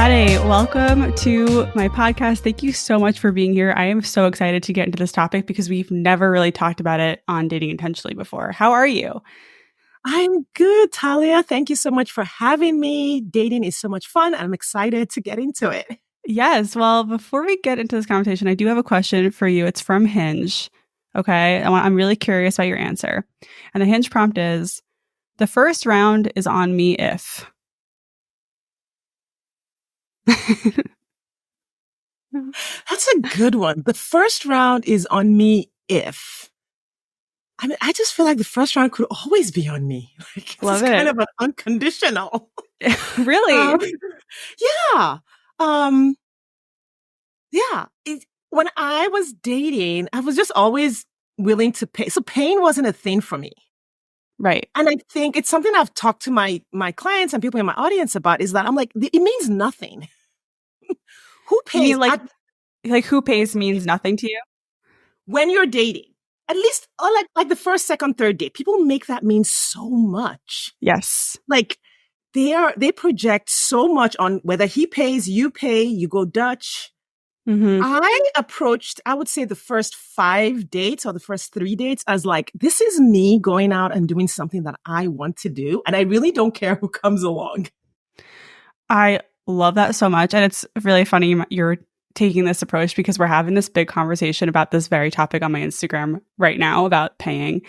Sade, welcome to my podcast. Thank you so much for being here. I am so excited to get into this topic because we've never really talked about it on Dating Intentionally before. How are you? I'm good, Talia. Thank you so much for having me. Dating is so much fun. I'm excited to get into it. Yes. Well, before we get into this conversation, I do have a question for you. It's from Hinge. Okay. I'm really curious about your answer. And the Hinge prompt is, the first round is on me if. That's a good one. The first round is on me if. I mean, I just feel like the first round could always be on me. Like, Love it's it. kind of an unconditional. Really? Yeah. Yeah. When I was dating, I was just always willing to pay. So pain wasn't a thing for me. Right. And I think it's something I've talked to my clients and people in my audience about, is that I'm like, it means nothing. Who pays? You mean like who pays means nothing to you? When you're dating, at least like the first, second, third date, people make that mean so much. Yes. Like they project so much on whether he pays, you pay, you go Dutch. Mm-hmm. I would say the first 5 dates or the first 3 dates as like, this is me going out and doing something that I want to do. And I really don't care who comes along. I love that so much. And it's really funny you're taking this approach because we're having this big conversation about this very topic on my Instagram right now about paying.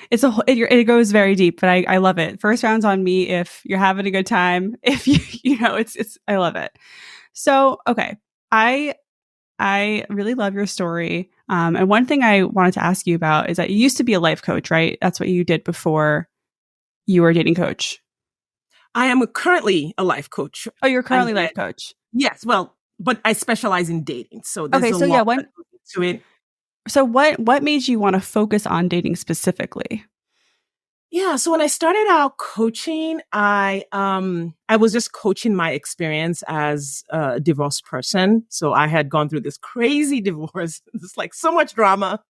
It goes very deep, but I love it. First round's on me if you're having a good time. If it's I love it. So, okay. I really love your story. And one thing I wanted to ask you about is that you used to be a life coach, right? That's what you did before you were a dating coach. I am currently a life coach. Oh, you're currently a life coach. Yes. Well, but I specialize in dating. So there's to it. So what made you want to focus on dating specifically? Yeah. So when I started out coaching, I was just coaching my experience as a divorced person. So I had gone through this crazy divorce. It's like so much drama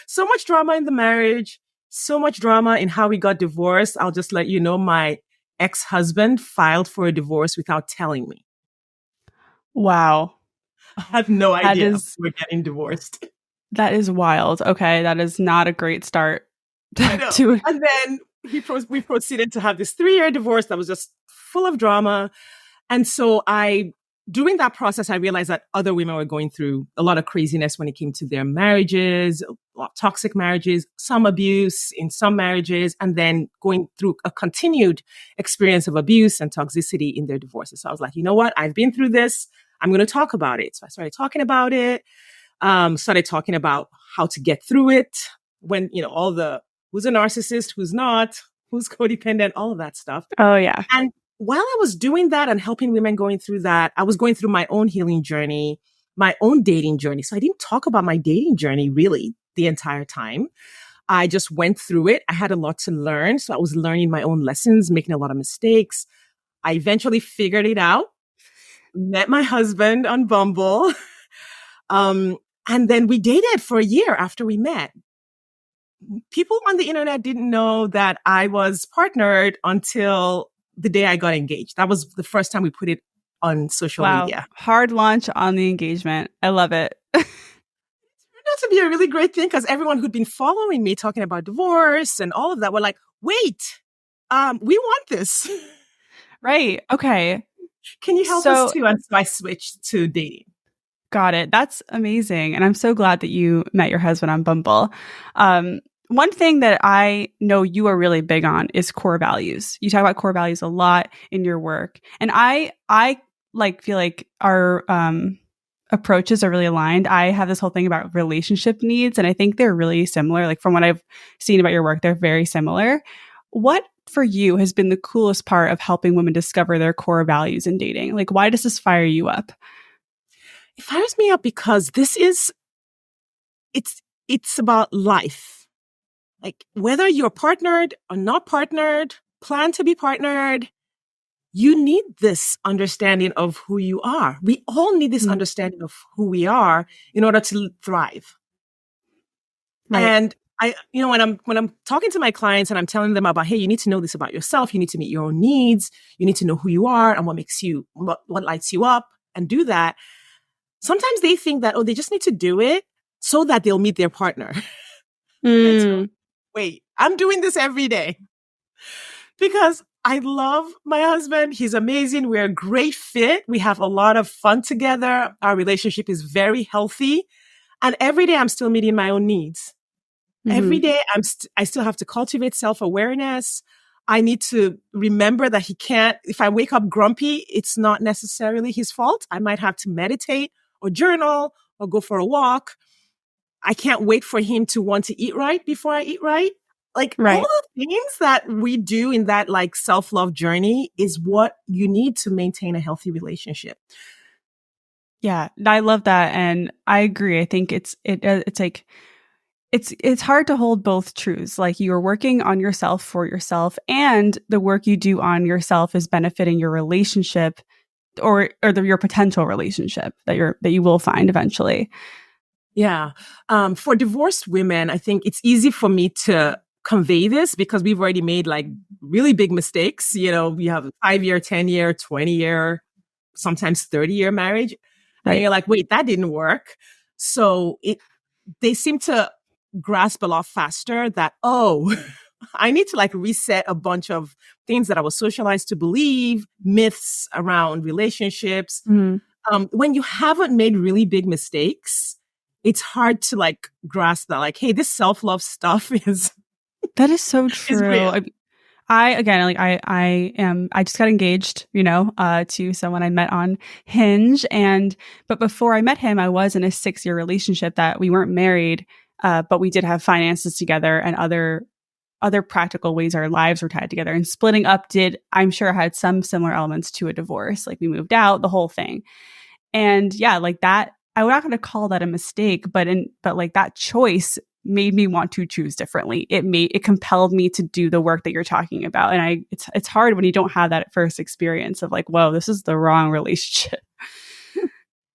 in the marriage, so much drama in how we got divorced. I'll just let you know, my ex-husband filed for a divorce without telling me. Wow. I had no idea we're getting divorced. That is wild. Okay. That is not a great start. And then we proceeded to have this 3-year divorce that was just full of drama. And so during that process, I realized that other women were going through a lot of craziness when it came to their marriages, a lot of toxic marriages, some abuse in some marriages, and then going through a continued experience of abuse and toxicity in their divorces. So I was like, you know what? I've been through this. I'm going to talk about it. So I started talking about it, started talking about how to get through it when, all the who's a narcissist, who's not, who's codependent, all of that stuff. Oh, yeah. And while I was doing that and helping women going through that, I was going through my own healing journey, my own dating journey. So I didn't talk about my dating journey really the entire time. I just went through it. I had a lot to learn. So I was learning my own lessons, making a lot of mistakes. I eventually figured it out, met my husband on Bumble. And then we dated for a year after we met. People on the internet didn't know that I was partnered until the day I got engaged. That was the first time we put it on social media. Hard launch on the engagement. I love it. It turned out to be a really great thing because everyone who'd been following me talking about divorce and all of that were like, wait, we want this. Right. Okay. Can you help us too? And so I switched to dating. Got it. That's amazing. And I'm so glad that you met your husband on Bumble. One thing that I know you are really big on is core values. You talk about core values a lot in your work. And I feel like our approaches are really aligned. I have this whole thing about relationship needs, and I think they're really similar. Like from what I've seen about your work, they're very similar. What for you has been the coolest part of helping women discover their core values in dating? Like, why does this fire you up? It fires me up because it's about life. Like whether you're partnered or not partnered, plan to be partnered, you need this understanding of who you are. We all need this understanding of who we are in order to thrive. Right. And when I'm talking to my clients and I'm telling them about, hey, you need to know this about yourself. You need to meet your own needs. You need to know who you are and what lights you up. and do that, sometimes they think that, oh, they just need to do it so that they'll meet their partner. Wait, I'm doing this every day because I love my husband. He's amazing. We're a great fit. We have a lot of fun together. Our relationship is very healthy. And every day I'm still meeting my own needs. Every day I still have to cultivate self-awareness. I need to remember that he can't, if I wake up grumpy, it's not necessarily his fault. I might have to meditate or journal or go for a walk. I can't wait for him to want to eat right before I eat right. Like all the things that we do in that like self-love journey is what you need to maintain a healthy relationship. Yeah, I love that. And I agree. I think it's like, it's hard to hold both truths. Like you're working on yourself for yourself, and the work you do on yourself is benefiting your relationship or your potential relationship that you will find eventually. Yeah. For divorced women, I think it's easy for me to convey this because we've already made like really big mistakes. You know, we have a 5-year, 10-year, 20-year, sometimes 30-year marriage. Right. And you're like, wait, that didn't work. So they seem to grasp a lot faster that, oh, I need to like reset a bunch of things that I was socialized to believe, myths around relationships. When you haven't made really big mistakes, it's hard to like grasp that, like, hey, this self-love stuff that is so true. I just got engaged, to someone I met on Hinge. But before I met him, I was in a 6-year relationship that we weren't married, but we did have finances together and other practical ways our lives were tied together. And splitting up I'm sure had some similar elements to a divorce. Like we moved out, the whole thing. And yeah, like that, I would not going to call that a mistake, but like that choice made me want to choose differently. It compelled me to do the work that you're talking about. And it's hard when you don't have that first experience of like, whoa, this is the wrong relationship.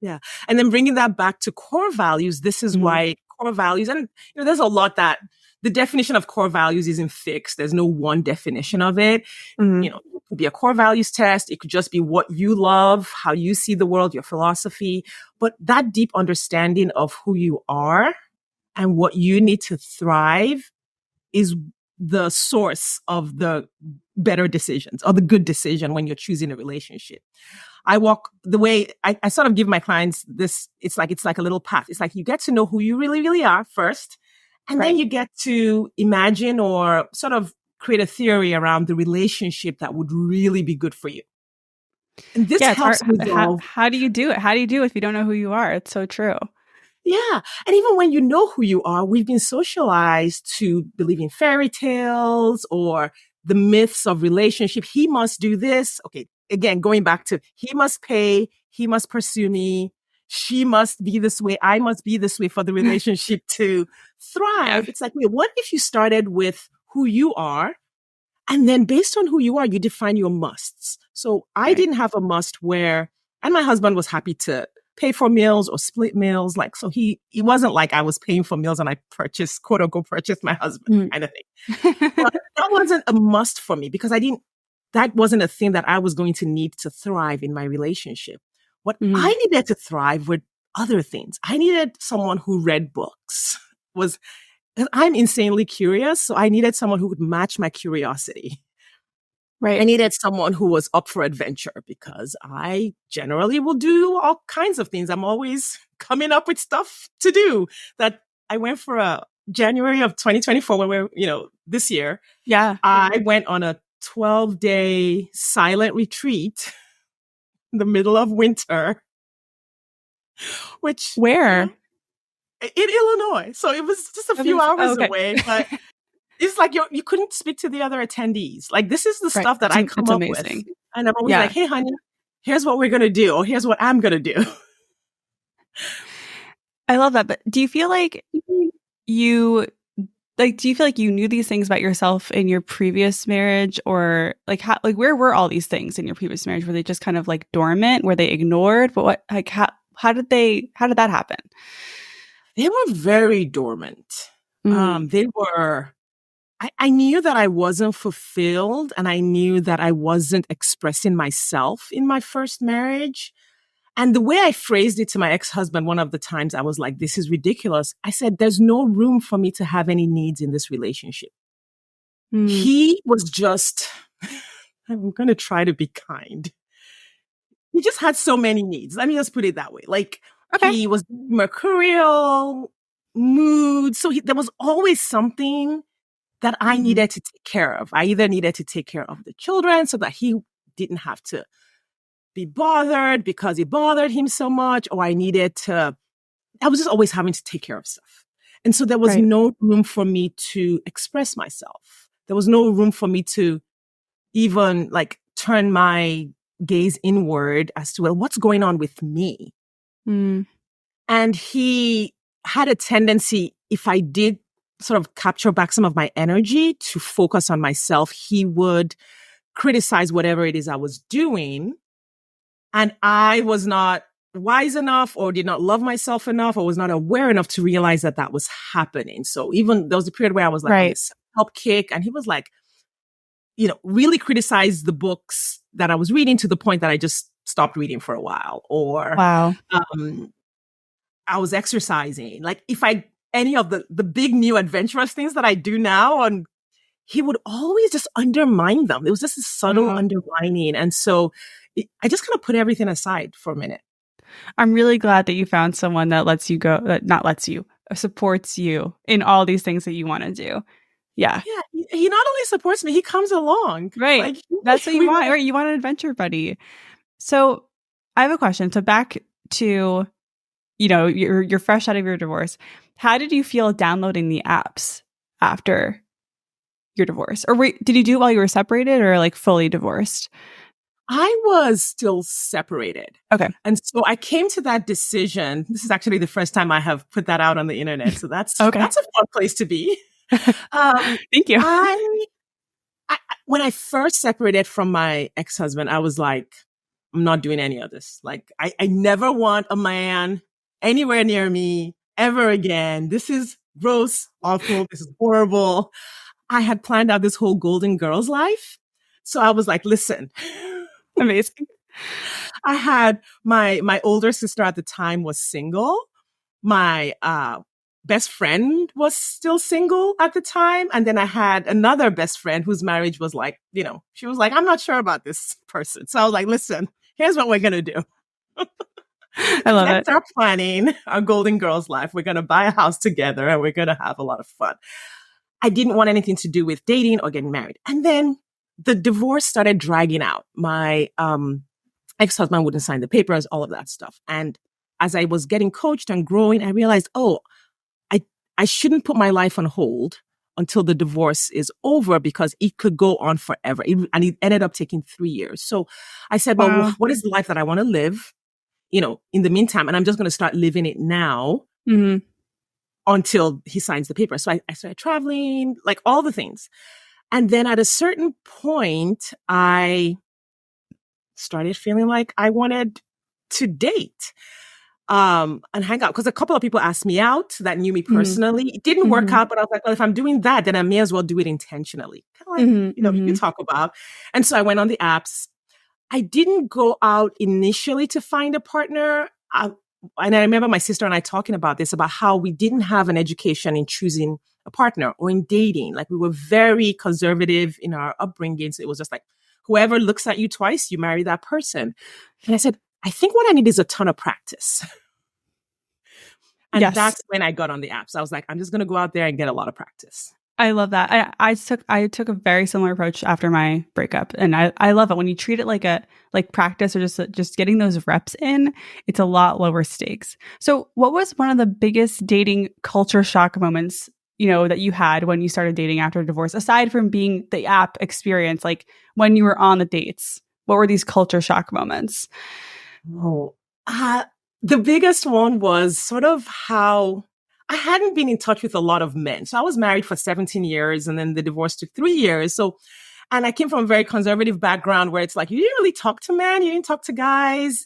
Yeah. And then bringing that back to core values, this is why core values, and there's a lot that the definition of core values isn't fixed. There's no one definition of it. It could be a core values test. It could just be what you love, how you see the world, your philosophy. But that deep understanding of who you are and what you need to thrive is the source of the better decisions or the good decision when you're choosing a relationship. I walk the way I sort of give my clients this. It's like a little path. It's like you get to know who you really, really are first. And then you get to imagine or sort of create a theory around the relationship that would really be good for you. And this helps resolve. How do you do it? How do you do it if you don't know who you are? It's so true. Yeah. And even when you know who you are, we've been socialized to believe in fairy tales or the myths of relationship. He must do this. Okay. Again, going back to he must pay, he must pursue me, she must be this way, I must be this way for the relationship to thrive. It's like, wait, what if you started with who you are? And then based on who you are, you define your musts. So I didn't have a must and my husband was happy to pay for meals or split meals. Like, so he wasn't like I was paying for meals and I purchased, quote unquote, purchased my husband kind of thing. But that wasn't a must for me because that wasn't a thing that I was going to need to thrive in my relationship. What I needed to thrive were other things. I needed someone who read books. I'm insanely curious, so I needed someone who would match my curiosity. Right. I needed someone who was up for adventure because I generally will do all kinds of things. I'm always coming up with stuff to do. That I went for a January of 2024 when we're, this year. Yeah. I went on a 12-day silent retreat in the middle of winter. Where? In Illinois. So it was just a few hours away, but it's like you couldn't speak to the other attendees. Like, this is the stuff that I come up with. And I'm always like, hey, honey, here's what we're going to do, or here's what I'm going to do. I love that. But do you feel like you knew these things about yourself in your previous marriage, or where were all these things in your previous marriage? Were they just kind of like dormant? Were they ignored? But how did that happen? They were very dormant. They were, I knew that I wasn't fulfilled and I knew that I wasn't expressing myself in my first marriage. And the way I phrased it to my ex-husband, one of the times I was like, this is ridiculous. I said, there's no room for me to have any needs in this relationship. Mm. He was just, I'm going to try to be kind. He just had so many needs. Let me just put it that way. Like, Okay. he was mercurial, mood. So there was always something that I needed to take care of. I either needed to take care of the children so that he didn't have to be bothered because it bothered him so much, or I was just always having to take care of stuff. And so there was no room for me to express myself. There was no room for me to even like turn my gaze inward as to, well, what's going on with me? Mm. And he had a tendency, if I did sort of capture back some of my energy to focus on myself, he would criticize whatever it is I was doing. And I was not wise enough or did not love myself enough or was not aware enough to realize that that was happening. So even there was a period where I was like on this help kick, and he was like, really criticized the books that I was reading to the point that I just stopped reading for a while. Or I was exercising. Like if any of the big new adventurous things that I do now, and he would always just undermine them. It was just a subtle undermining. And so I just kind of put everything aside for a minute. I'm really glad that you found someone that supports you in all these things that you want to do. Yeah. Yeah. He not only supports me, he comes along. Right. Like, that's what you want. Right. You want an adventure buddy. So I have a question. So back to, you're fresh out of your divorce. How did you feel downloading the apps after your divorce? Or did you do it while you were separated or like fully divorced? I was still separated. Okay. And so I came to that decision. This is actually the first time I have put that out on the internet. So that's okay. That's a fun place to be. Thank you. When I first separated from my ex-husband, I was like, I'm not doing any of this. Like, I never want a man anywhere near me ever again. This is gross, awful. This is horrible. I had planned out this whole Golden Girls life. So I was like, listen. Amazing. I had my older sister at the time was single. My best friend was still single at the time. And then I had another best friend whose marriage was like, she was like, I'm not sure about this person. So I was like, listen, here's what we're going to do. I love Let's start planning our Golden Girls life. We're going to buy a house together and we're going to have a lot of fun. I didn't want anything to do with dating or getting married. And then the divorce started dragging out. My ex-husband wouldn't sign the papers, all of that stuff. And as I was getting coached and growing, I realized, I shouldn't put my life on hold until the divorce is over because it could go on forever. And it ended up taking 3 years. So I said, well, what is the life that I want to live, in the meantime? And I'm just going to start living it now until he signs the paper. So I started traveling, like all the things. And then at a certain point, I started feeling like I wanted to date. And hang out. Because a couple of people asked me out that knew me personally. It didn't work out, but I was like, well, if I'm doing that, then I may as well do it intentionally. Kind of like, you talk about. And so I went on the apps. I didn't go out initially to find a partner. And I remember my sister and I talking about this, about how we didn't have an education in choosing a partner or in dating. Like we were very conservative in our upbringing. So it was just like, whoever looks at you twice, you marry that person. And I said, I think what I need is a ton of practice. And that's when I got on the apps. I was like, I'm just going to go out there and get a lot of practice. I love that. I took a very similar approach after my breakup. And I love it when you treat it like practice or just getting those reps in. It's a lot lower stakes. So what was one of the biggest dating culture shock moments, that you had when you started dating after divorce, aside from being the app experience, like when you were on the dates? What were these culture shock moments? The biggest one was sort of how I hadn't been in touch with a lot of men. So I was married for 17 years and then the divorce took 3 years. So, and I came from a very conservative background where it's like, you didn't really talk to men. You didn't talk to guys.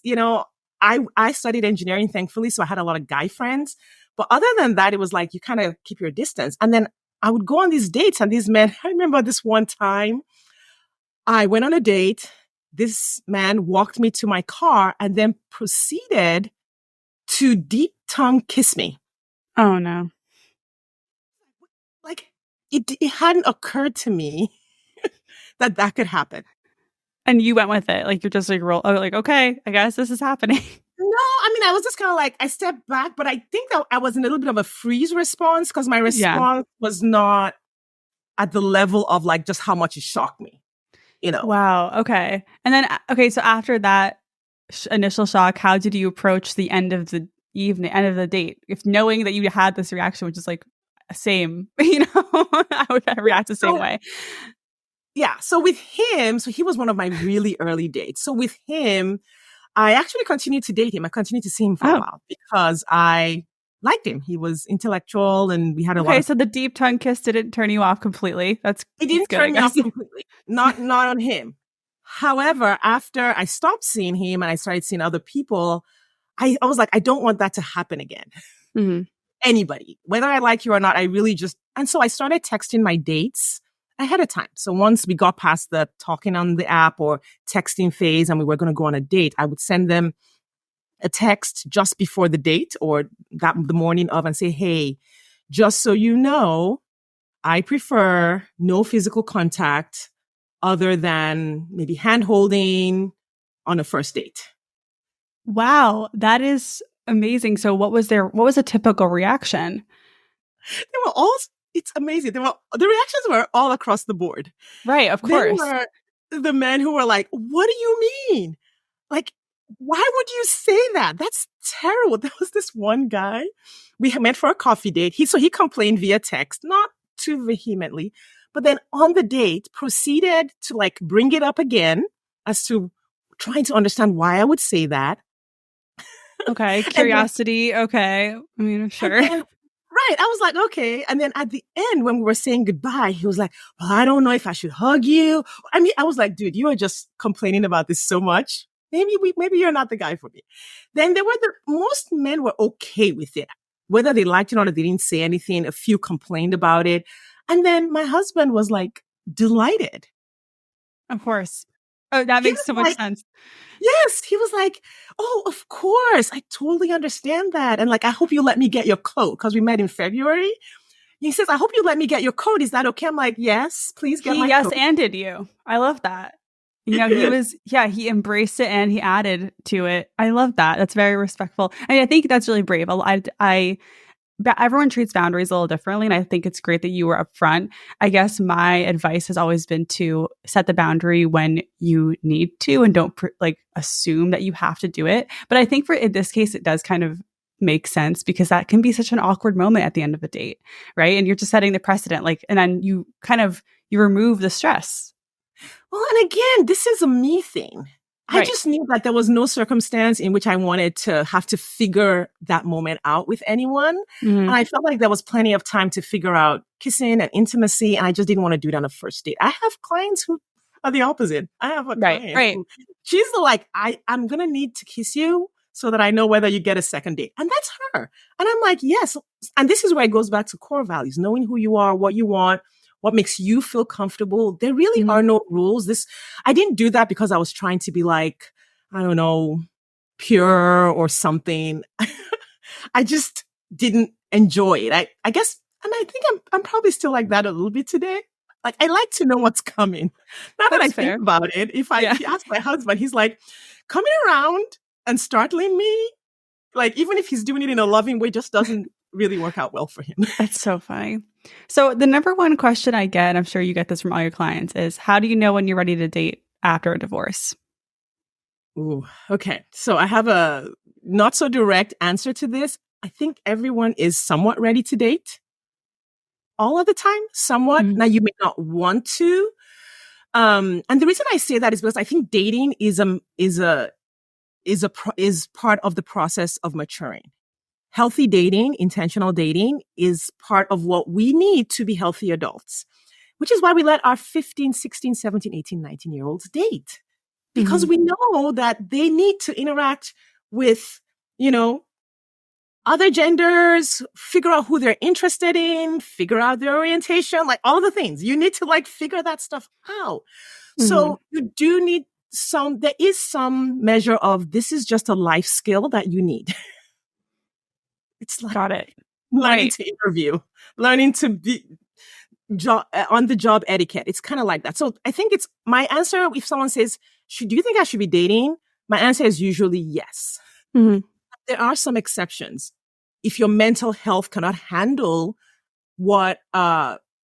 I studied engineering, thankfully. So I had a lot of guy friends. But other than that, it was like, you kind of keep your distance. And then I would go on these dates and these men, I remember this one time I went on a date. this man walked me to my car and then proceeded to deep tongue kiss me. Oh, no. Like, it hadn't occurred to me that could happen. And you went with it. Like, you're just like, okay, I guess this is happening. No, I mean, I was just kind of like, I stepped back, but I think that I was in a little bit of a freeze response because my response was not at the level of like just how much it shocked me, you know? Wow. Okay. And then, okay, so after that initial shock, how did you approach the end of the evening, end of the date? If knowing that you had this reaction, which is like, same, I would react the same way. Yeah. So with him, so he was one of my really early dates. So with him, I actually continued to date him. I continued to see him for a while because I liked him. He was intellectual and we had a lot of... Okay, so the deep tongue kiss didn't turn you off completely. It didn't turn me off completely. Not on him. However, after I stopped seeing him and I started seeing other people, I was like, I don't want that to happen again. Mm-hmm. Anybody, whether I like you or not, I really just... And so I started texting my dates ahead of time. So once we got past the talking on the app or texting phase and we were going to go on a date, I would send them a text just before the date or the morning of and say, hey, just so you know, I prefer no physical contact other than maybe hand holding on a first date. Wow, that is amazing. So what was a typical reaction? It's amazing. The reactions were all across the board. Right, of course. There were the men who were like, what do you mean? Like, why would you say that? That's terrible. There was this one guy, we met for a coffee date. He complained via text, not too vehemently, but then on the date proceeded to like bring it up again as to trying to understand why I would say that. Okay. Curiosity. Okay. I mean, sure. Right. I was like, okay. And then at the end, when we were saying goodbye, he was like, well, I don't know if I should hug you. I mean, I was like, dude, you are just complaining about this so much. Maybe you're not the guy for me. Then most men were okay with it. Whether they liked it or not, they didn't say anything. A few complained about it. And then my husband was like delighted. Of course. Oh, that makes so much sense. Yes. He was like, oh, of course. I totally understand that. And like, I hope you let me get your coat because we met in February. He says, I hope you let me get your coat. Is that okay? I'm like, yes, please get my coat. Yes, and did you? I love that. He embraced it and he added to it. I love that. That's very respectful. I mean, I think that's really brave. Everyone treats boundaries a little differently, and I think it's great that you were upfront. I guess my advice has always been to set the boundary when you need to, and don't assume that you have to do it. But I think in this case, it does kind of make sense because that can be such an awkward moment at the end of a date, right? And you're just setting the precedent, and then you remove the stress. Well, and again, this is a me thing. Right. I just knew that there was no circumstance in which I wanted to have to figure that moment out with anyone. Mm-hmm. And I felt like there was plenty of time to figure out kissing and intimacy. And I just didn't want to do it on a first date. I have clients who are the opposite. I have a client who, she's I'm going to need to kiss you so that I know whether you get a second date. And that's her. And I'm like, yes. And this is where it goes back to core values, knowing who you are, what you want, what makes you feel comfortable. There really are no rules. I didn't do that because I was trying to be like, I don't know, pure or something. I just didn't enjoy it. I guess, and I think I'm probably still like that a little bit today. Like, I like to know what's coming. Now that I think about it, if I ask my husband, he's like, coming around and startling me, like, even if he's doing it in a loving way, just doesn't really work out well for him. That's so funny. So the number one question I get, and I'm sure you get this from all your clients, is how do you know when you're ready to date after a divorce? Ooh, okay. So I have a not so direct answer to this. I think everyone is somewhat ready to date. All of the time, somewhat. Mm-hmm. Now, you may not want to. And the reason I say that is because I think dating is part of the process of maturing. Healthy dating, intentional dating is part of what we need to be healthy adults, which is why we let our 15, 16, 17, 18, 19-year-olds date. Because we know that they need to interact with, other genders, figure out who they're interested in, figure out their orientation, like all the things. You need to figure that stuff out. Mm-hmm. So you do need there is some measure of this is just a life skill that you need. It's like got it. learning to interview, learning to be on the job etiquette. It's kind of like that. So I think it's my answer. If someone says, do you think I should be dating? My answer is usually yes. Mm-hmm. There are some exceptions. If your mental health cannot handle what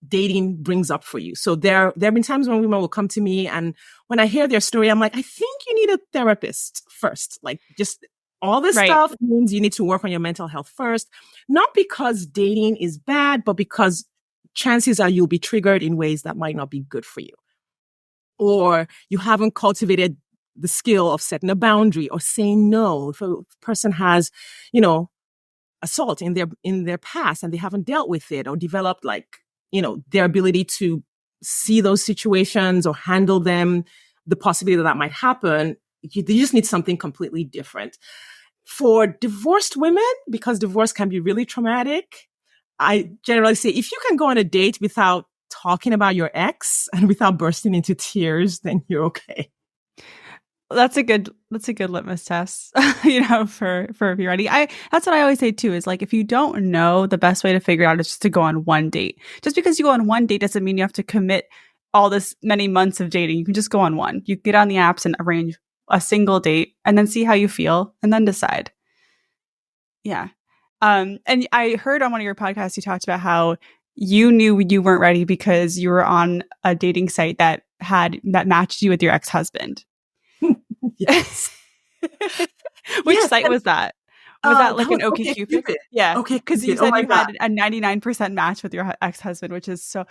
dating brings up for you. So there have been times when women will come to me, and when I hear their story, I'm like, I think you need a therapist first. Like, just all this stuff means you need to work on your mental health first. Not because dating is bad, but because chances are you'll be triggered in ways that might not be good for you. Or you haven't cultivated the skill of setting a boundary or saying no. If a person has, assault in their past and they haven't dealt with it or developed their ability to see those situations or handle them, the possibility that might happen, you just need something completely different. For divorced women, because divorce can be really traumatic, I generally say if you can go on a date without talking about your ex and without bursting into tears, then you're okay. That's a good litmus test, for if you're ready. That's what I always say too, is like, if you don't know, the best way to figure it out is just to go on one date. Just because you go on one date doesn't mean you have to commit all this many months of dating. You can just go on one. You get on the apps and arrange a single date and then see how you feel and then decide. Yeah. And I heard on one of your podcasts, you talked about how you knew you weren't ready because you were on a dating site that matched you with your ex-husband. Yes. Which site was that? Was that like an OkCupid? Yeah. Okay. Because you said you had a 99% match with your ex-husband, which is so...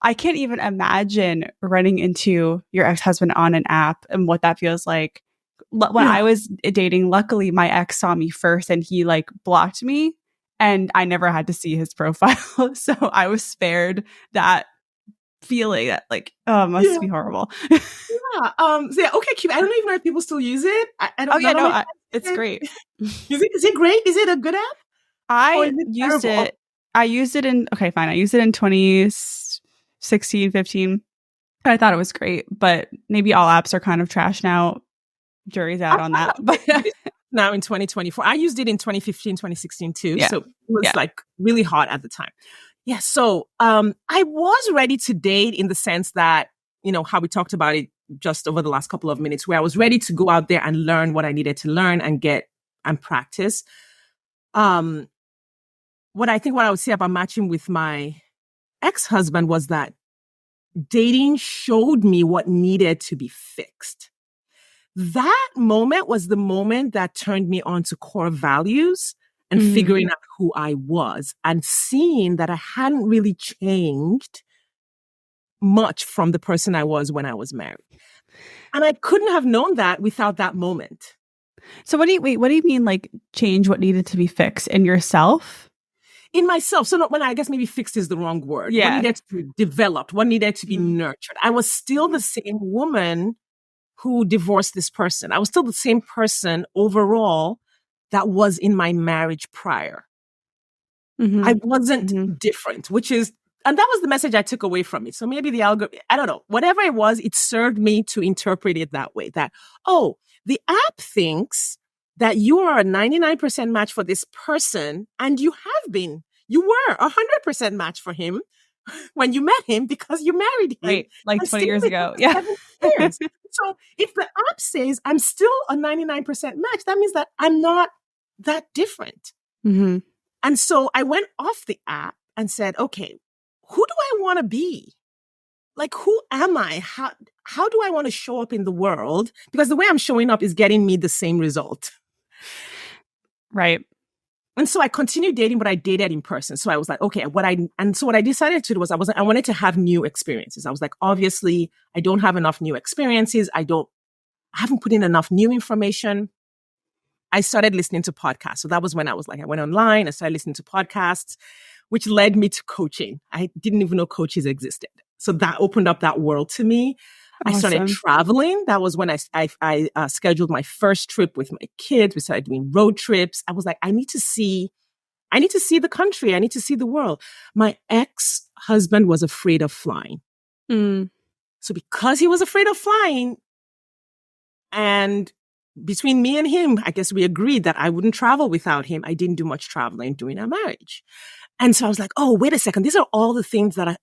I can't even imagine running into your ex-husband on an app and what that feels like. When I was dating, luckily my ex saw me first and he blocked me and I never had to see his profile. So I was spared that feeling that must be horrible. Okay, Cupid. I don't even know if people still use it. I don't know. It's great. Is it great? Is it a good app? I used it in 2016, 15. I thought it was great, but maybe all apps are kind of trash now. Jury's out on that. But now in 2024, I used it in 2015, 2016 too. Yeah. So it was really hot at the time. Yeah. So I was ready to date in the sense that, how we talked about it just over the last couple of minutes, where I was ready to go out there and learn what I needed to learn and practice. What I would say about matching with my ex-husband was that dating showed me what needed to be fixed. That moment was the moment that turned me on to core values and figuring out who I was and seeing that I hadn't really changed much from the person I was when I was married. And I couldn't have known that without that moment. So what do you mean change what needed to be fixed in yourself? In myself. So when I guess maybe fixed is the wrong word. Yeah. What needed to be developed, what needed to be nurtured. I was still the same woman who divorced this person. I was still the same person overall that was in my marriage prior. Mm-hmm. I wasn't different, and that was the message I took away from it. So maybe the algorithm, I don't know, whatever it was, it served me to interpret it that way, that, the app thinks that you are a 99% match for this person, and you were 100% match for him when you met him because you married him. Right, 20 years ago. Yeah. Years. So if the app says I'm still a 99% match, that means that I'm not that different. Mm-hmm. And so I went off the app and said, okay, who do I want to be? Who am I? How do I want to show up in the world? Because the way I'm showing up is getting me the same result. Right. And so I continued dating, but I dated in person. So I was like, okay, what I decided to do was I wanted to have new experiences. I was like, obviously I don't have enough new experiences. I haven't put in enough new information. I started listening to podcasts. So that was when I went online, I started listening to podcasts, which led me to coaching. I didn't even know coaches existed. So that opened up that world to me. Awesome. I started traveling. That was when I scheduled my first trip with my kids. We started doing road trips. I was like, I need to see the country. I need to see the world. My ex-husband was afraid of flying. So because he was afraid of flying, And between me and him, I guess we agreed that I wouldn't travel without him. I didn't do much traveling during our marriage. And so I was like, oh, wait a second. These are all the things that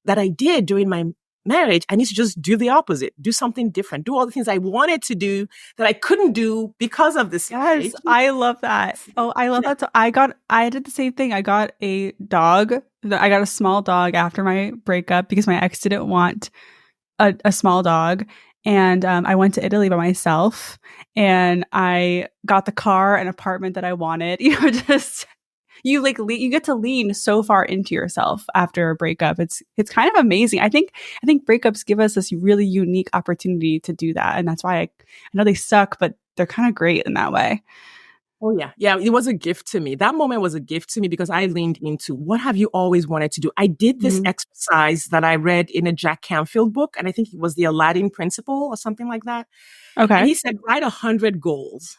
I did during my marriage. I need to just do the opposite, do something different, do all the things I wanted to do that I couldn't do because of this Yes, situation. I love that. Oh, I love that. So I did the same thing. I got a dog. I got a small dog after my breakup because my ex didn't want a small dog. And I went to Italy by myself and I got the car and apartment that I wanted. Just you get to lean so far into yourself after a breakup. It's kind of amazing. I think breakups give us this really unique opportunity to do that, and that's why I know they suck, but they're kind of great in that way. Oh, yeah. Yeah, it was a gift to me. That moment was a gift to me because I leaned into what have you always wanted to do? I did this exercise that I read in a Jack Canfield book, and I think it was the Aladdin Principle or something like that. And Okay. he said, write 100 goals.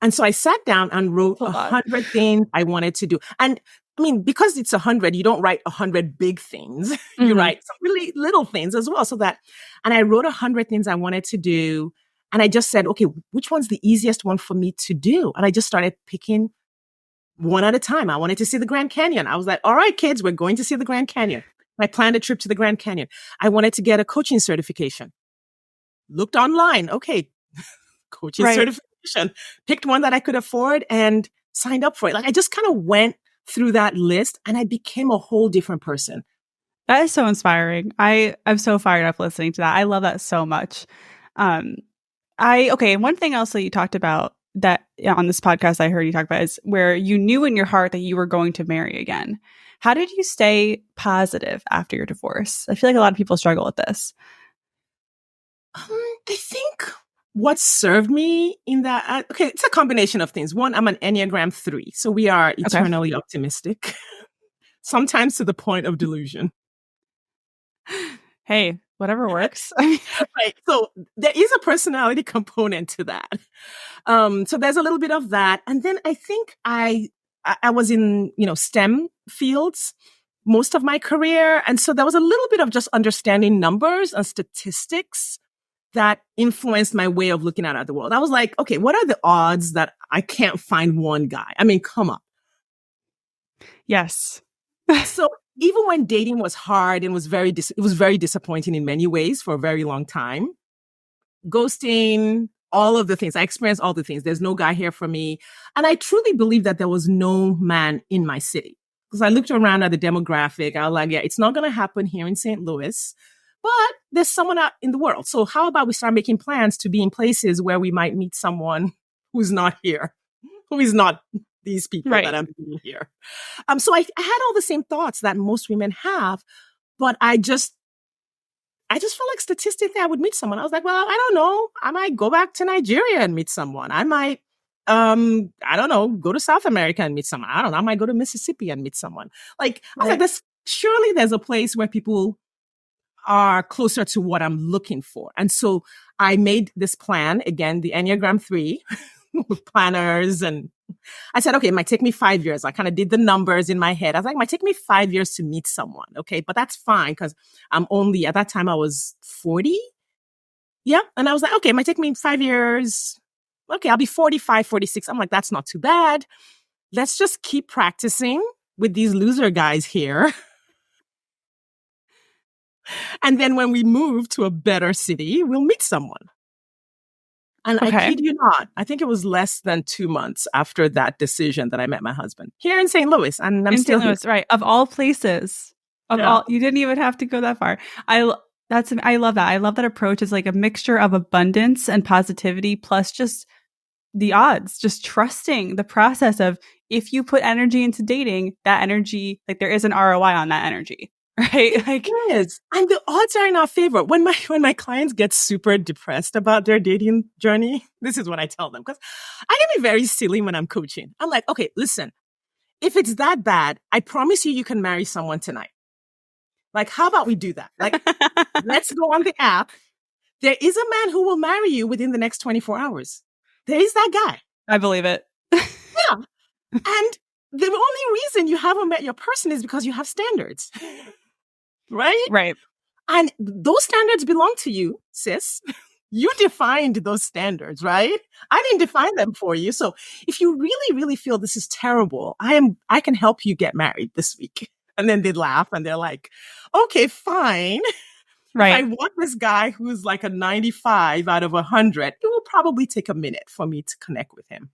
And so I sat down and wrote 100 things I wanted to do. And I mean, because it's 100, you don't write 100 big things. You write some really little things as well. And I wrote 100 things I wanted to do. And I just said, okay, which one's the easiest one for me to do? And I just started picking one at a time. I wanted to see the Grand Canyon. I was like, all right, kids, we're going to see the Grand Canyon. I planned a trip to the Grand Canyon. I wanted to get a coaching certification. Looked online. Okay, coaching certification. Picked one that I could afford and signed up for it. Like I just kind of went through that list and I became a whole different person. That is so inspiring. I'm so fired up listening to that. I love that so much. Okay. One thing else that you talked about that on this podcast I heard you talk about is where you knew in your heart that you were going to marry again. How did you stay positive after your divorce? I feel like a lot of people struggle with this. I think what served me in that, okay, it's a combination of things. One, I'm an Enneagram 3, so we are eternally optimistic, sometimes to the point of delusion. Hey, whatever works. Right. So there is a personality component to that. So there's a little bit of that. And then I think I was in, STEM fields most of my career. And so there was a little bit of just understanding numbers and statistics that influenced my way of looking at the world. I was like, okay, what are the odds that I can't find one guy? I mean, come on. Yes. So even when dating was hard and it was very disappointing in many ways for a very long time, ghosting, all of the things, I experienced all the things. There's no guy here for me. And I truly believe that there was no man in my city because I looked around at the demographic. I was like, yeah, it's not going to happen here in St. Louis, but there's someone out in the world. So how about we start making plans to be in places where we might meet someone who's not here, who is not these people that I'm meeting here. So I had all the same thoughts that most women have, but I just felt like statistically I would meet someone. I was like, well, I don't know. I might go back to Nigeria and meet someone. I might, I don't know, go to South America and meet someone. I don't know. I might go to Mississippi and meet someone. Like, I was like, surely there's a place where people are closer to what I'm looking for. And so I made this plan, again, the Enneagram 3 with planners. And I said, okay, it might take me 5 years. I kind of did the numbers in my head. I was like, it might take me 5 years to meet someone. Okay. But that's fine because I'm only, at that time I was 40. Yeah. And I was like, okay, it might take me 5 years. Okay. I'll be 45, 46. I'm like, that's not too bad. Let's just keep practicing with these loser guys here. And then when we move to a better city, we'll meet someone. And I kid you not, I think it was less than 2 months after that decision that I met my husband here in St. Louis. And I'm still here. Right. Of all places, you didn't even have to go that far. I love that. I love that approach. Is like a mixture of abundance and positivity plus just the odds, just trusting the process of if you put energy into dating, that energy, like there is an ROI on that energy. Right. Like it is. And the odds are in our favor. When my clients get super depressed about their dating journey, this is what I tell them because I can be very silly when I'm coaching. I'm like, okay, listen, if it's that bad, I promise you can marry someone tonight. Like, how about we do that? Like, let's go on the app. There is a man who will marry you within the next 24 hours. There is that guy. I believe it. Yeah. And the only reason you haven't met your person is because you have standards. Right? Right. And those standards belong to you, sis. You defined those standards, right? I didn't define them for you. So if you really, really feel this is terrible, I can help you get married this week. And then they laugh and they're like, okay, fine. If I Right. want this guy who's like a 95 out of 100, it will probably take a minute for me to connect with him.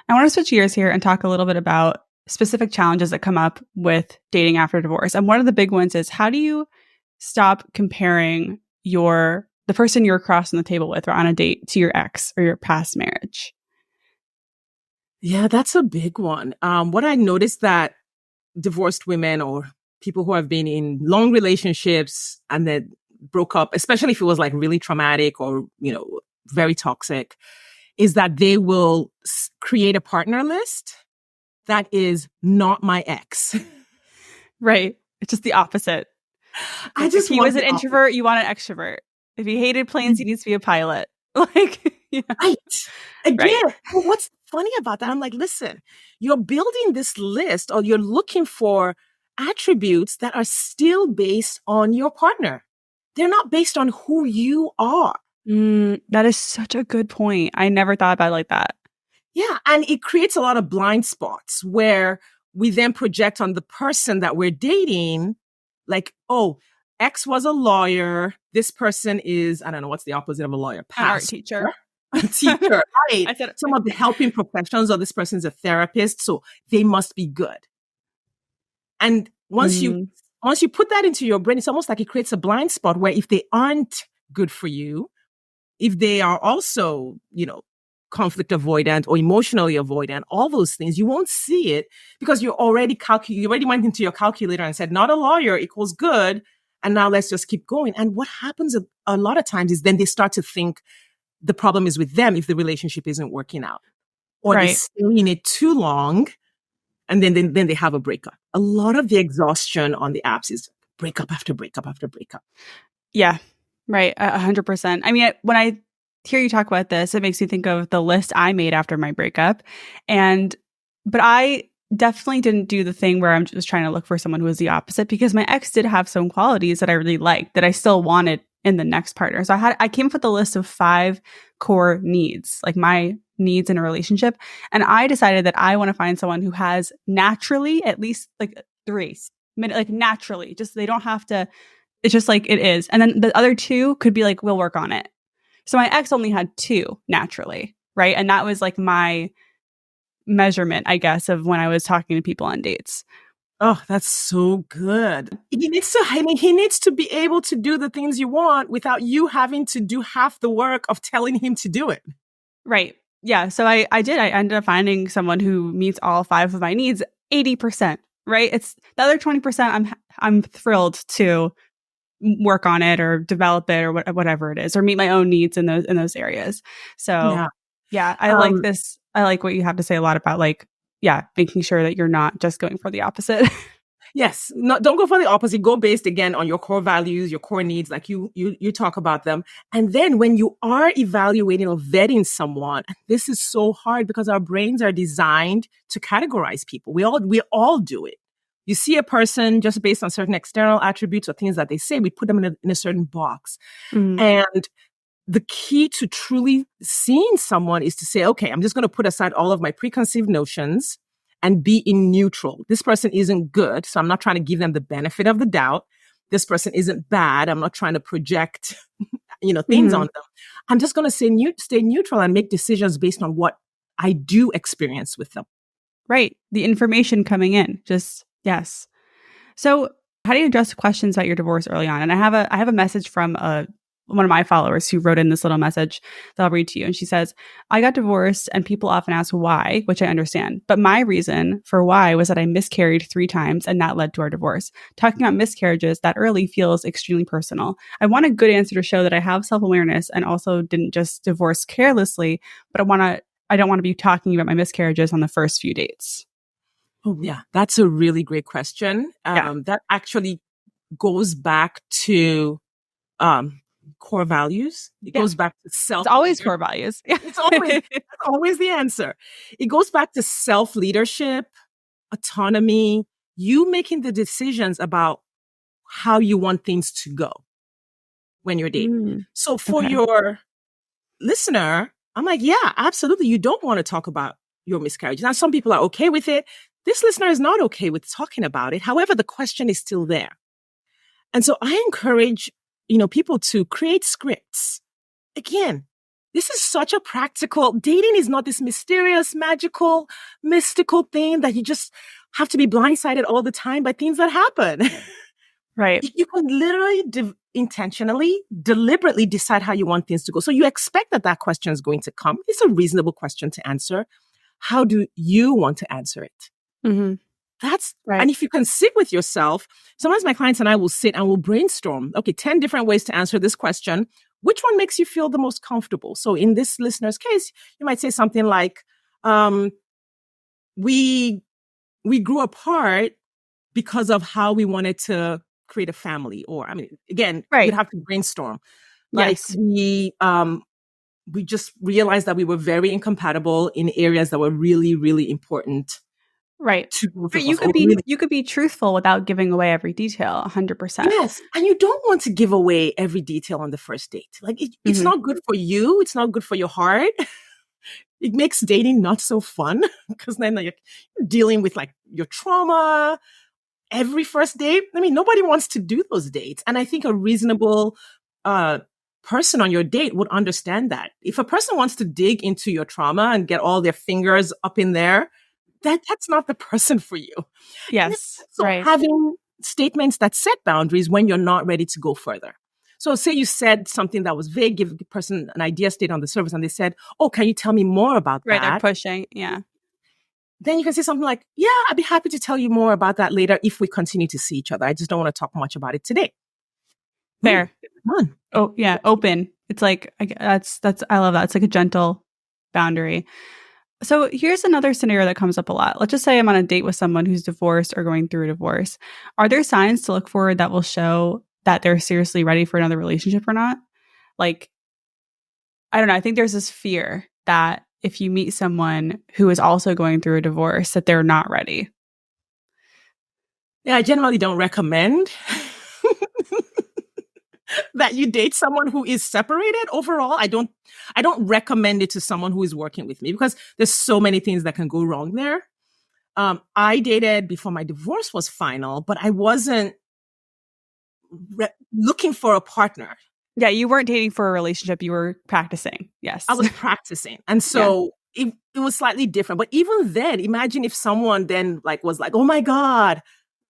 I want to switch gears here and talk a little bit about specific challenges that come up with dating after divorce. And one of the big ones is, how do you stop comparing the person you're crossing the table with or on a date to your ex or your past marriage? Yeah, that's a big one. What I noticed that divorced women or people who have been in long relationships and then broke up, especially if it was like really traumatic or, very toxic, is that they will create a partner list that is not my ex. Right. It's just the opposite. If he was an introvert, you want an extrovert. If he hated planes, he needs to be a pilot. Like, yeah. Right. Again, Right. what's funny about that? I'm like, listen, you're building this list or you're looking for attributes that are still based on your partner. They're not based on who you are. That is such a good point. I never thought about it like that. Yeah. And it creates a lot of blind spots where we then project on the person that we're dating, like, oh, X was a lawyer. This person is, I don't know, what's the opposite of a lawyer? An art teacher. A teacher, right? I said Some of the helping professions, or this person's a therapist, so they must be good. And once you put that into your brain, it's almost like it creates a blind spot where if they aren't good for you, if they are also, conflict avoidant or emotionally avoidant, all those things, you won't see it because you already went into your calculator and said, not a lawyer equals good. And now let's just keep going. And what happens a lot of times is then they start to think the problem is with them if the relationship isn't working out, or they stay in it too long. And then they have a breakup. A lot of the exhaustion on the apps is breakup after breakup after breakup. Yeah, right. 100%. I mean, when I hear you talk about this, it makes me think of the list I made after my breakup. But I definitely didn't do the thing where I'm just trying to look for someone who was the opposite, because my ex did have some qualities that I really liked that I still wanted in the next partner. So I came up with a list of 5 core needs, like my needs in a relationship. And I decided that I want to find someone who has naturally at least like 3, like naturally, just they don't have to, it's just like it is. And then the other 2 could be like, we'll work on it. So my ex only had 2 naturally, right? And that was like my measurement, I guess, of when I was talking to people on dates. Oh, that's so good. He needs to be able to do the things you want without you having to do half the work of telling him to do it. Right. Yeah. So I ended up finding someone who meets all 5 of my needs, 80%, right? It's the other 20% I'm thrilled to work on it or develop it or whatever it is, or meet my own needs in those areas. So yeah, I like this. I like what you have to say a lot about, like, yeah, making sure that you're not just going for the opposite. Yes. No, don't go for the opposite. Go based again on your core values, your core needs, like you talk about them. And then when you are evaluating or vetting someone, this is so hard because our brains are designed to categorize people. We all do it. You see a person just based on certain external attributes or things that they say, we put them in a certain box. And the key to truly seeing someone is to say, okay, I'm just going to put aside all of my preconceived notions and be in neutral. This person isn't good, so I'm not trying to give them the benefit of the doubt. This person isn't bad. I'm not trying to project, things on them. I'm just going to stay neutral and make decisions based on what I do experience with them. Right. The information coming in. Just, yes. So how do you address questions about your divorce early on? And I have a message from one of my followers who wrote in this little message that I'll read to you. And she says, I got divorced and people often ask why, which I understand. But my reason for why was that I miscarried 3 times and that led to our divorce. Talking about miscarriages that early feels extremely personal. I want a good answer to show that I have self-awareness and also didn't just divorce carelessly, but I don't want to be talking about my miscarriages on the first few dates. Oh, yeah, that's a really great question. That actually goes back to core values. It goes back to self. It's always core values. It's always the answer. It goes back to self-leadership, autonomy, you making the decisions about how you want things to go when you're dating. So for your listener, I'm like, yeah, absolutely. You don't want to talk about your miscarriage. Now, some people are okay with it. This listener is not okay with talking about it. However, the question is still there. And so I encourage, people to create scripts. Again, this is such a practical, dating is not this mysterious, magical, mystical thing that you just have to be blindsided all the time by things that happen. Right. You can literally intentionally, deliberately decide how you want things to go. So you expect that question is going to come. It's a reasonable question to answer. How do you want to answer it? Mm-hmm. That's right. And if you can sit with yourself, sometimes my clients and I will sit and we'll brainstorm. Okay, 10 different ways to answer this question. Which one makes you feel the most comfortable? So in this listener's case, you might say something like, we grew apart because of how we wanted to create a family. Or, again, right. you'd have to brainstorm. Yes. Like we just realized that we were very incompatible in areas that were really, really important. Right. To both of you us. could be you could be truthful without giving away every detail 100%. Yes. And you don't want to give away every detail on the first date. Like it's not good for you. It's not good for your heart. It makes dating not so fun because then you're dealing with like your trauma every first date. Nobody wants to do those dates. And I think a reasonable person on your date would understand that. If a person wants to dig into your trauma and get all their fingers up in there, that's not the person for you. Yes. So having statements that set boundaries when you're not ready to go further. So say you said something that was vague, give the person an idea state on the surface, and they said, oh, can you tell me more about that? Right, they're pushing, yeah. Then you can say something like, yeah, I'd be happy to tell you more about that later if we continue to see each other. I just don't want to talk much about it today. Fair. Oh, yeah, open. It's like, that's I love that. It's like a gentle boundary. So here's another scenario that comes up a lot. Let's just say I'm on a date with someone who's divorced or going through a divorce. Are there signs to look for that will show that they're seriously ready for another relationship or not? Like, I don't know. I think there's this fear that if you meet someone who is also going through a divorce, that they're not ready. Yeah, I generally don't recommend that you date someone who is separated overall. I don't recommend it to someone who is working with me because there's so many things that can go wrong there. I dated before my divorce was final, but I wasn't looking for a partner. Yeah, you weren't dating for a relationship. You were practicing. Yes. I was practicing. And so it was slightly different. But even then, imagine if someone then was like, oh my God,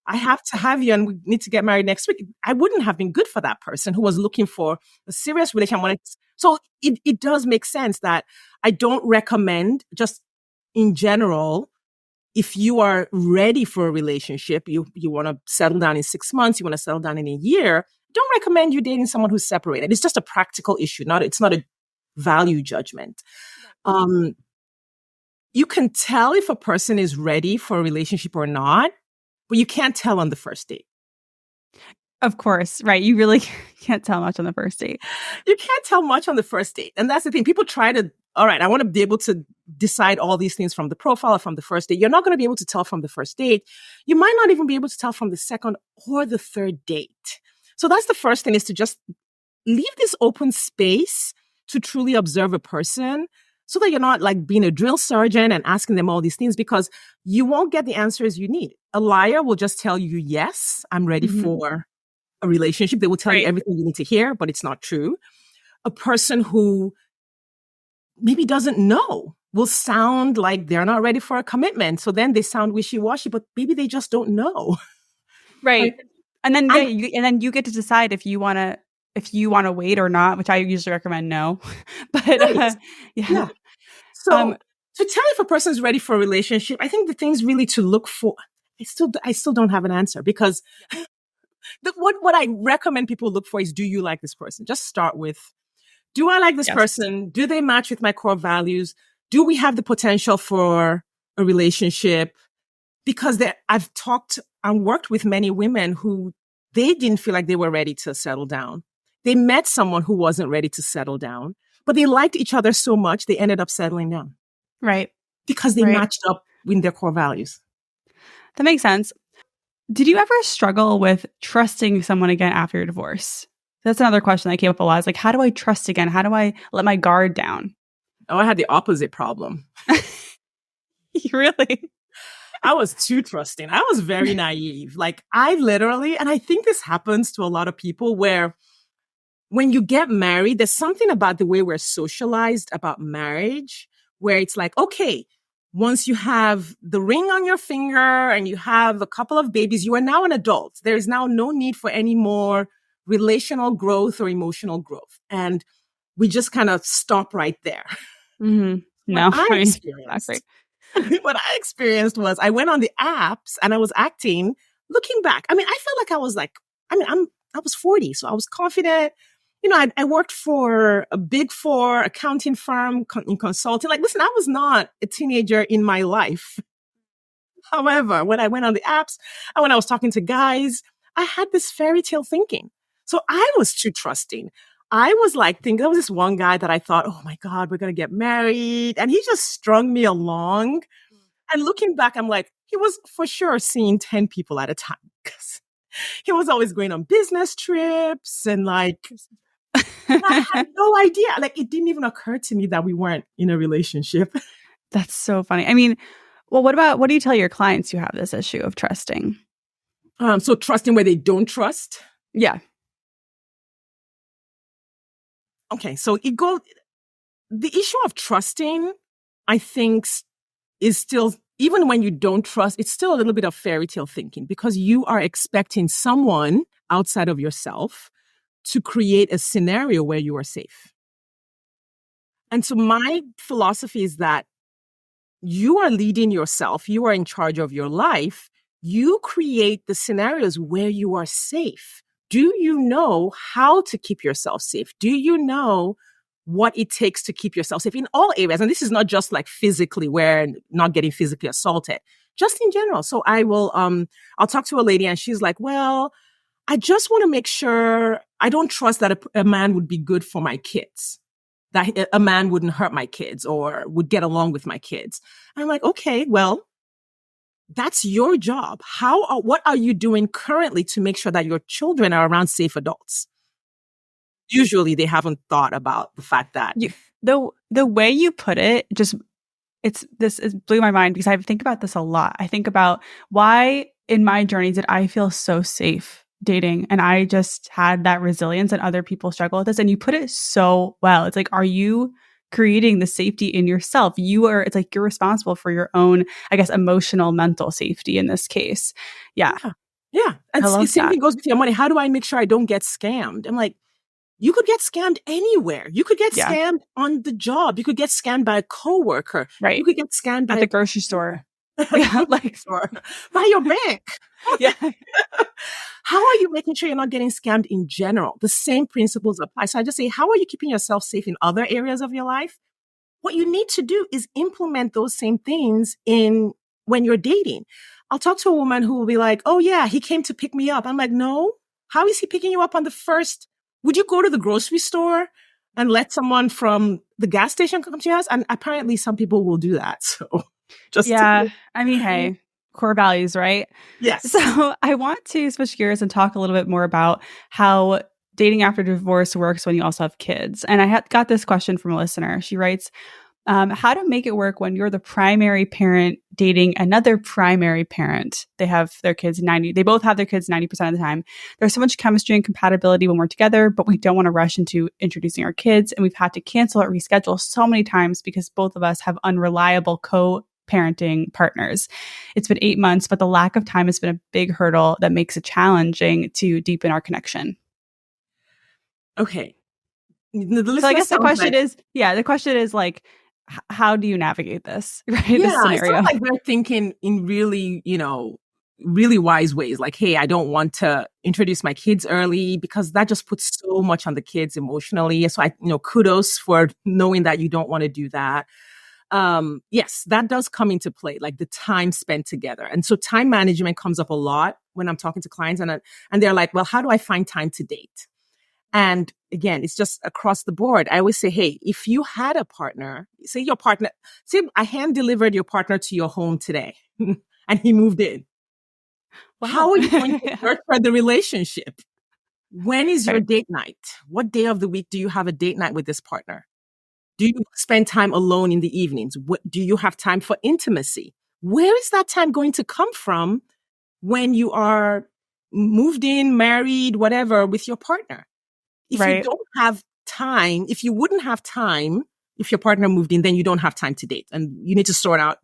I have to have you and we need to get married next week. I wouldn't have been good for that person who was looking for a serious relationship. So it does make sense that I don't recommend, just in general, if you are ready for a relationship, you want to settle down in 6 months, you want to settle down in a year, don't recommend you dating someone who's separated. It's just a practical issue. It's not a value judgment. You can tell if a person is ready for a relationship or not, but you can't tell on the first date. Of course, right. You really can't tell much on the first date. You can't tell much on the first date. And that's the thing. People try to, all right, I want to be able to decide all these things from the profile or from the first date. You're not going to be able to tell from the first date. You might not even be able to tell from the second or the third date. So that's the first thing, is to just leave this open space to truly observe a person, so that you're not like being a drill sergeant and asking them all these things, because you won't get the answers you need. A liar will just tell you, yes, I'm ready for a relationship. They will tell you everything you need to hear, but it's not true. A person who maybe doesn't know will sound like they're not ready for a commitment. So then they sound wishy-washy, but maybe they just don't know. Right. And then you get to decide if you want to wait or not, which I usually recommend no. But yeah. So to tell if a person is ready for a relationship, I think the things really to look for, I still don't have an answer, because what I recommend people look for is, do you like this person? Just start with, do I like this person? Do they match with my core values? Do we have the potential for a relationship? Because I've talked and worked with many women who they didn't feel like they were ready to settle down. They met someone who wasn't ready to settle down, but they liked each other so much, they ended up settling down. Right. Because they matched up with their core values. That makes sense. Did you ever struggle with trusting someone again after your divorce? That's another question that came up a lot. Is like, how do I trust again? How do I let my guard down? Oh, I had the opposite problem. Really? I was too trusting. I was very naive. Like I literally, and I think this happens to a lot of people where when you get married, there's something about the way we're socialized about marriage where it's like, okay, once you have the ring on your finger and you have a couple of babies, you are now an adult. There is now no need for any more relational growth or emotional growth. And we just kind of stop right there. Mm-hmm. What No, I I mean, experienced, exactly. what I experienced was I went on the apps and I was acting. Looking back, I mean, I felt like I was like, I was 40, so I was confident. You know, I worked for a big four accounting firm in consulting. Like, listen, I was not a teenager in my life. However, when I went on the apps and when I was talking to guys, I had this fairy tale thinking. So I was too trusting. I was like, there was this one guy that I thought, oh my God, we're going to get married. And he just strung me along. And looking back, I'm like, he was for sure seeing 10 people at a time because he was always going on business trips and like, and I had no idea. Like, it didn't even occur to me that we weren't in a relationship. That's so funny. I mean, well, what do you tell your clients who have this issue of trusting? So trusting where they don't trust. Yeah. Okay. So the issue of trusting, I think is still, even when you don't trust, it's still a little bit of fairy tale thinking because you are expecting someone outside of yourself to create a scenario where you are safe. And so my philosophy is that you are leading yourself. You are in charge of your life. You create the scenarios where you are safe. Do you know how to keep yourself safe? Do you know what it takes to keep yourself safe in all areas? And this is not just like physically, where not getting physically assaulted, just in general. So I'll talk to a lady and she's like, well, I just want to make sure I don't trust that a man would be good for my kids, that a man wouldn't hurt my kids or would get along with my kids. And I'm like, okay, well, that's your job. What are you doing currently to make sure that your children are around safe adults? Usually they haven't thought about the fact that the way you put it, it blew my mind because I think about this a lot. I think about why in my journey did I feel so safe dating, and I just had that resilience, and other people struggle with this. And you put it so well. It's like, are you creating the safety in yourself? It's like you're responsible for your own, I guess, emotional, mental safety in this case. Yeah. Yeah. And I love the same that. thing goes with your money. How do I make sure I don't get scammed? I'm like, you could get scammed anywhere. You could get scammed on the job. You could get scammed by a coworker. Right. You could get scammed at by the grocery store. Yeah, like by your bank. Yeah. How are you making sure you're not getting scammed in general? The same principles apply. So I just say, how are you keeping yourself safe in other areas of your life? What you need to do is implement those same things when you're dating. I'll talk to a woman who will be like, oh yeah, he came to pick me up. I'm like, no, how is he picking you up on the first? Would you go to the grocery store and let someone from the gas station come to your house? And apparently some people will do that. So I mean, hey, core values, right? Yes. So I want to switch gears and talk a little bit more about how dating after divorce works when you also have kids. And I got this question from a listener. She writes, how to make it work when you're the primary parent dating another primary parent. They have their kids they both have their kids 90% of the time. There's so much chemistry and compatibility when we're together, but we don't want to rush into introducing our kids. And we've had to cancel or reschedule so many times because both of us have unreliable co-parenting partners. It's been 8 months, but the lack of time has been a big hurdle that makes it challenging to deepen our connection. Okay. So I guess the question is like, how do you navigate this? Right? Yeah, this scenario. it's not like they're thinking in really, really wise ways. Like, hey, I don't want to introduce my kids early because that just puts so much on the kids emotionally. So kudos for knowing that you don't want to do that. Yes, that does come into play, like the time spent together. And so time management comes up a lot when I'm talking to clients and they're like, well, how do I find time to date? And again, it's just across the board. I always say, hey, if you had a partner, say I hand delivered your partner to your home today and he moved in. Wow. How are you going to nurture the relationship? When is your Right. date night? What day of the week do you have a date night with this partner? Do you spend time alone in the evenings? Do you have time for intimacy? Where is that time going to come from when you are moved in, married, whatever, with your partner? If you Right. don't have time, if you wouldn't have time, if your partner moved in, then you don't have time to date. And you need to sort out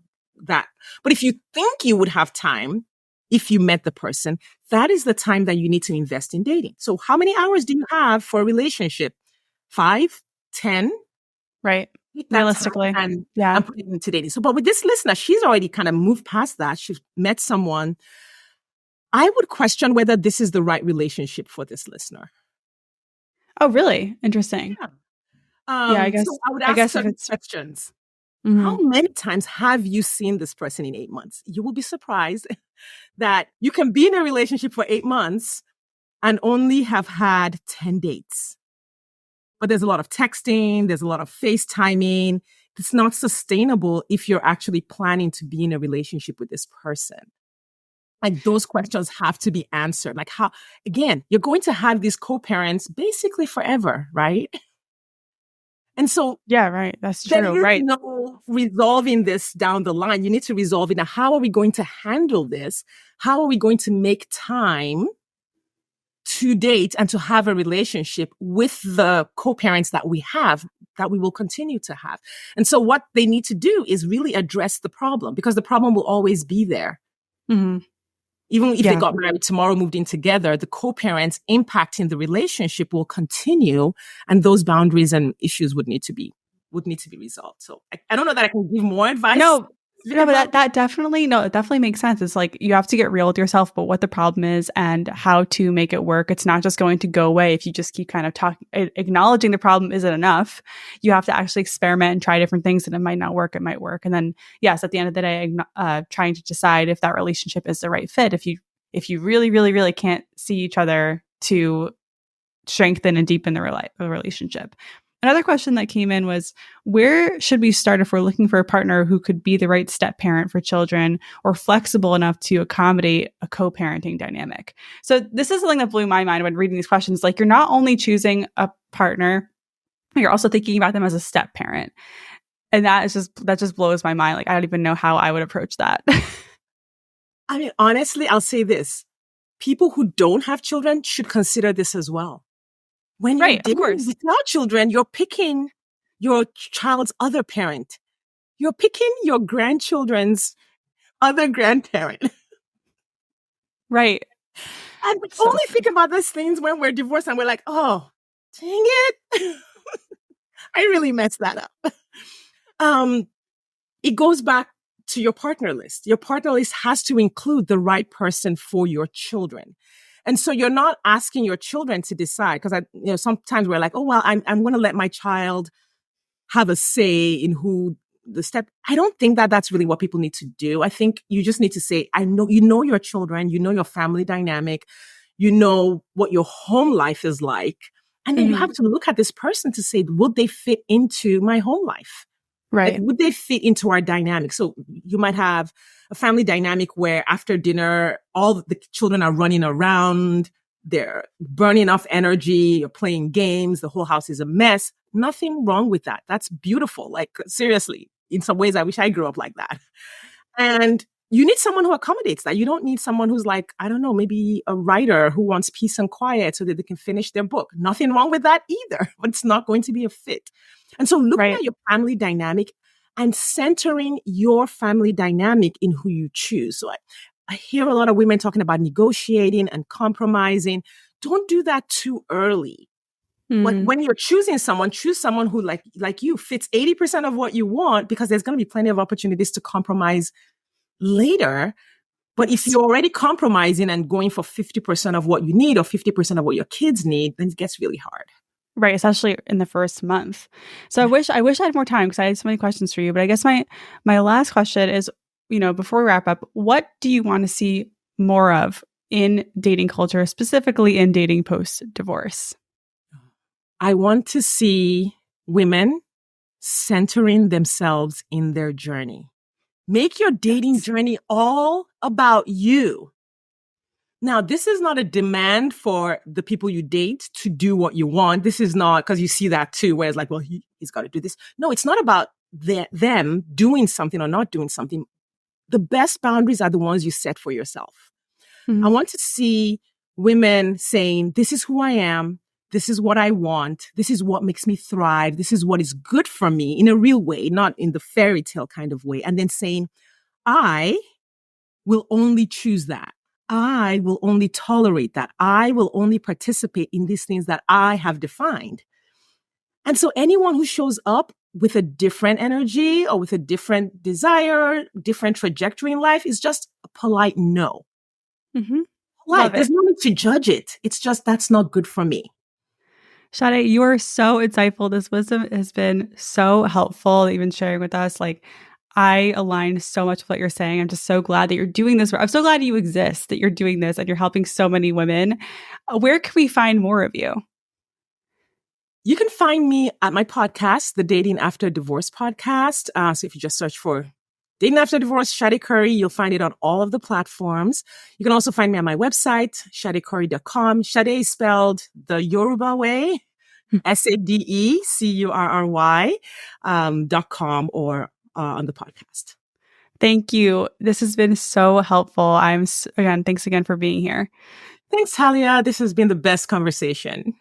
that. But if you think you would have time, if you met the person, that is the time that you need to invest in dating. So how many hours do you have for a relationship? 5, 10? Right. Take that time Realistically. and Yeah. put it into dating. So, but with this listener, she's already kind of moved past that. She's met someone. I would question whether this is the right relationship for this listener. Oh, really? Interesting. Yeah. Yeah, So I would I ask guess if certain it's questions. How mhm. many times have you seen this person in 8 months? You will be surprised that you can be in a relationship for 8 months and only have had 10 dates. But there's a lot of texting, there's a lot of FaceTiming. It's not sustainable if you're actually planning to be in a relationship with this person. Like those questions have to be answered. Like how, again, you're going to have these co-parents basically forever, right? And so Yeah, right. That's there true. is Right. no resolving this down the line. You need to resolve it. Now, how are we going to handle this? How are we going to make time to date and to have a relationship with the co-parents that we have, that we will continue to have? And so what they need to do is really address the problem, because the problem will always be there. Mhm. Even if they Yeah. got married tomorrow, moved in together, the co-parents impacting the relationship will continue, and those boundaries and issues would need to be resolved. So I don't know that I can give more advice. No, no, but that definitely no, it definitely makes sense. It's like you have to get real with yourself, but what the problem is and how to make it work. It's not just going to go away if you just keep kind of talking. Acknowledging the problem isn't enough. You have to actually experiment and try different things, and it might not work. It might work, and then yes, at the end of the day, trying to decide if that relationship is the right fit. If you really, really, really can't see each other to strengthen and deepen the relationship. Another question that came in was, where should we start if we're looking for a partner who could be the right step parent for children or flexible enough to accommodate a co-parenting dynamic? So this is something that blew my mind when reading these questions. Like, you're not only choosing a partner, you're also thinking about them as a step parent. And that just blows my mind. Like, I don't even know how I would approach that. I mean, honestly, I'll say this. People who don't have children should consider this as well. When you're Right, of dating course. without children, you're picking your child's other parent. You're picking your grandchildren's other grandparent. Right. And we So only think about these things when we're divorced and we're like, oh, dang it. I really messed that up. It goes back to your partner list. Your partner list has to include the right person for your children. And so you're not asking your children to decide, because sometimes we're like, oh, well, I'm going to let my child have a say in who the step. I don't think that that's really what people need to do. I think you just need to say, you know your children, you know your family dynamic, you know what your home life is like. And then you have to look at this person to say, would they fit into my home life? Like, right. would they fit into our dynamic? So you might have a family dynamic where after dinner, all the children are running around, they're burning off energy, you're playing games, the whole house is a mess. Nothing wrong with that. That's beautiful. Like, seriously, in some ways, I wish I grew up like that. And you need someone who accommodates that. You don't need someone who's like, I don't know, maybe a writer who wants peace and quiet so that they can finish their book. Nothing wrong with that either, but it's not going to be a fit. And so looking at your family dynamic and centering your family dynamic in who you choose. So I hear a lot of women talking about negotiating and compromising. Don't do that too early. Like, when you're choosing someone, choose someone who like you fits 80% of what you want, because there's going to be plenty of opportunities to compromise later. But if you're already compromising and going for 50% of what you need or 50% of what your kids need, then it gets really hard. Right, especially in the first month. So I wish I had more time because I had so many questions for you. But I guess my last question is, before we wrap up, what do you want to see more of in dating culture, specifically in dating post-divorce? I want to see women centering themselves in their journey. Make your dating journey all about you. Now, this is not a demand for the people you date to do what you want. This is not, because you see that too, where it's like, well, he's got to do this. No, it's not about them doing something or not doing something. The best boundaries are the ones you set for yourself. Mm-hmm. I want to see women saying, this is who I am. This is what I want. This is what makes me thrive. This is what is good for me in a real way, not in the fairy tale kind of way. And then saying, I will only choose that. I will only tolerate that. I will only participate in these things that I have defined. And so anyone who shows up with a different energy or with a different desire, different trajectory in life is just a polite no. Mm-hmm. Polite. There's no need to judge it. It's just, that's not good for me. Sade, you are so insightful. This wisdom has been so helpful, even sharing with us. Like, I align so much with what you're saying. I'm just so glad that you're doing this. I'm so glad you exist, that you're doing this and you're helping so many women. Where can we find more of you? You can find me at my podcast, the Dating After Divorce podcast. So if you just search for Dating After Divorce, Sade Curry, you'll find it on all of the platforms. You can also find me on my website, sadecurry.com. Sade is spelled the Yoruba way, SADECURRY, .com, or on the podcast. Thank you. This has been so helpful. Again, thanks again for being here. Thanks, Halia. This has been the best conversation.